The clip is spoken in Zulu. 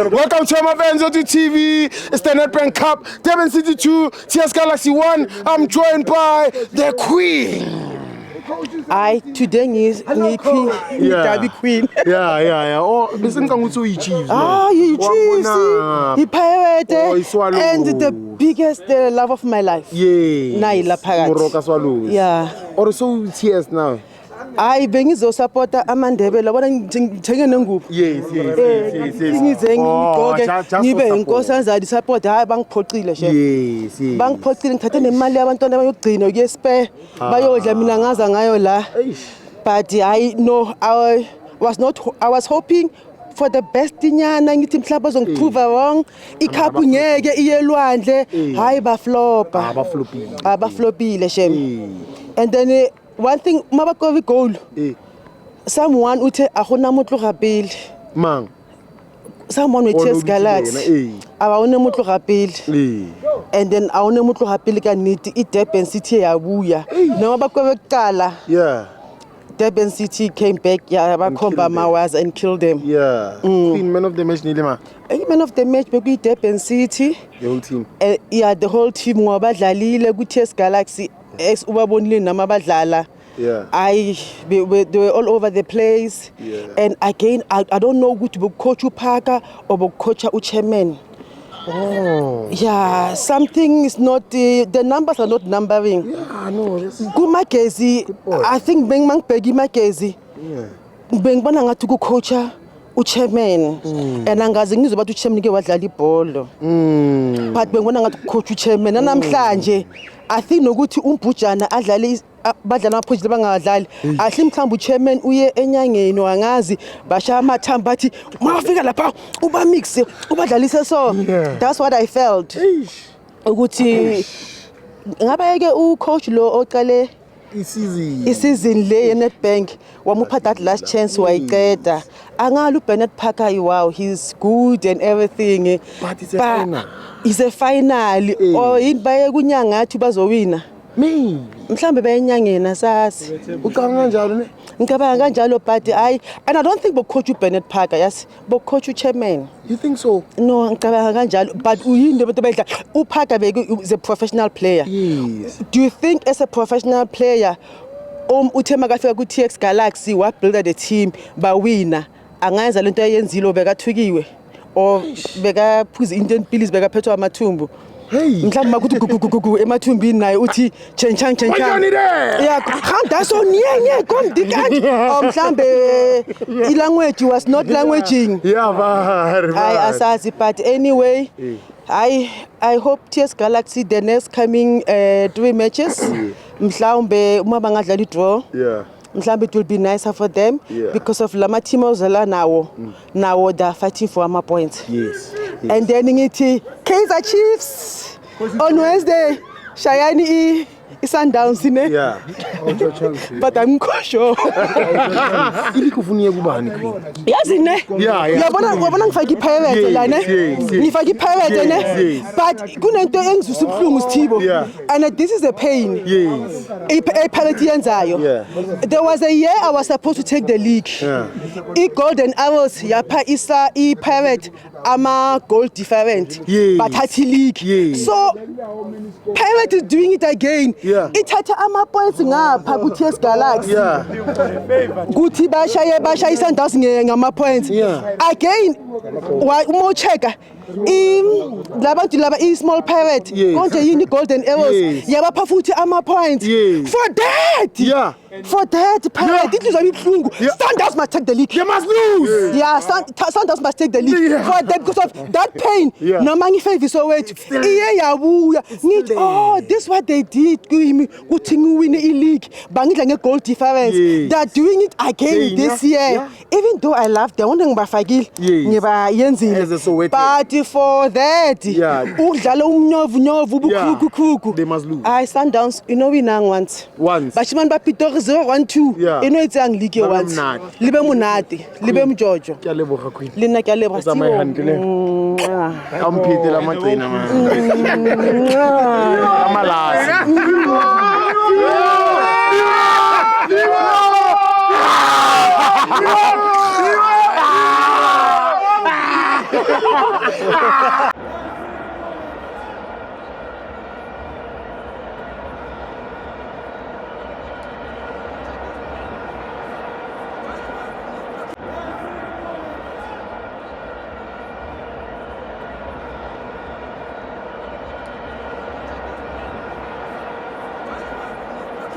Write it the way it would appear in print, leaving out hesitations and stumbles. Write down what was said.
Welcome to my fans on TV. It's the Nedbank Cup, Durban City 2, TS Galaxy 1. I'm joined by the Queen. Today is Derby Queen. Yeah. Oh, listen, you Chiefs. You Chiefs. He Pirate. And the biggest love of my life. Yeah. Naila Pirate. Moroka Swallows. Yeah. Or so TS now. Bengizo supporter Amandebela bona ngithenge nengubo. Yes. Ngizenge ngigqoke ngibe inkosazana support hayi bangiphoqile she. Yes. Bangiphoqile ngithathe nemali yabantwana bayogcina kuye spare bayodla mina ngaza ngayo la. But I know I was hoping for the best nyana ngithi mhlawumbe bazongiprove wrong ikhaphu ngeke iyelwandle hayi baflopa abaflopile shem. And then one thing mabakovi goal someone uthe akona motlo gapele mang someone with TS Galaxy abawone motlo gapele and then awone motlo gapele ka niti iDurban City yabuya noma bakobe kuqala Durban City came back bakhomba mawaza and killed them. Queen man of the match nilema man of the match beku Durban City the whole team the whole team ngoba badlalile ku TS Galaxy ubabonile nama badlala. They were all over the place. And again I don't know ukuthi coach uParker or coach uChairman. Something is not the numbers are not numbering. Kumagezi I think bengibheki magezi bengibona ngathi ku coach uChairman and angazi ngizoba ukuthi uChairman ke wadlala ibhola but bengibona ngathi coach uChairman namhlanje I think nokuthi umbhujana adlale badlala amaphojile bangadlali ahle mhlawumbe uChairman uye enyangeni wangazi basha amathamba bathi mawafika lapha uba mix ubadlalise so that's what I felt ukuthi ngabe ke ucoach lo oqale isizini le Nedbank wamupha that last chance wayiqeda angala uBernard Parker wow he's good and everything but it's a final. It's a final or yini baye kunyanga athi bazowina mhlambe bayenyangeni asasi ucabanga kanjalo ne ngicabanga kanjalo but and I don't think coach uBernard Parker coach uChairman. You think so? No ngicabanga kanjalo but uyini abantu bedla uParker is a professional player. Yes. Do you think as a professional player uthe makafika ku TS Galaxy wa build the team bawina angayenza lento ayenzile bekathukiwe or bekaphuza into empilisi bekaphethwa amathumbu mhlawumbe makuthi gugugugu emathumbini naye uthi chenchang khanda so nye kom dikant mhlawumbe ilanguage was not languaging asazi but anyway I hope TS Galaxy the next coming 3 matches mhlawumbe uma bangadlala draw mhlawumbe it will be nicer for them because of lama team ozala now they are fighting for ama points. And then ngithi Kaizer Chiefs on Wednesday Shayani iSundowns ne but I'm sure ilikufunia kubani yazi ne yabona ngifaka iPirate la ne ngifaka iPirate ne but kunento engizwisa ubhlungu Sithibo and this is a pain iPirate yenzayo there was a year I was supposed to take the league iGolden Arrows yapha iPirate ama goal different but hathi league so Pirate is doing it again ithatha ama points ngapha ku TS Galaxy kuthi bashaye iSundowns ngama points again uma checka labantu laba small Pirate konje yini Golden Arrows yabapha futhi ama points for that Pirate it is a ibhlungu Sundowns must take the league they must lose Sundowns must take the league for that because of that pain noma ngifavor sowethu iye yabuya ngithi this what they did kimi kuthi ngiwin ileague bangidla ngegoal difference they are doing it again this year even though I love them ngibafakile ngiba yenzile but for that udlala umnyovu ubukhukhu they must lose Sundowns wina once bashimani baPitori 0-1-2 etsang league once libe monate libe mjojo ke a leboga Queen lena ke a leboga Sithibo amphite la magcina man amalasi Thank you.